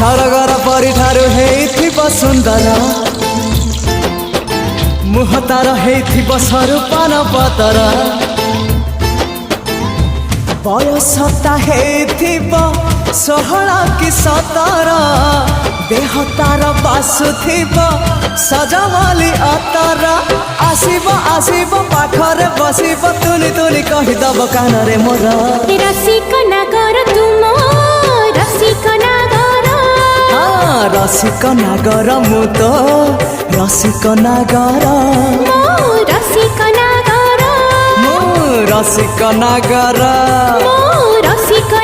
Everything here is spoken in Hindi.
सरगर परी ठारू हेइथिब सुंदर मुह तार हेइथिब स्वरूपान पतर बयसता हेइथिब 16 कि 17 देह तार बासुथिब सजवाली अतर आसिब आसिब पाखरे बसिब तुली तुली कहिदब कानरे मोर रसिक नागर तुम रसिक नागर रसिक नागर मु तो रसिक नागर रसिक नागर मु रसिक नागर रसिक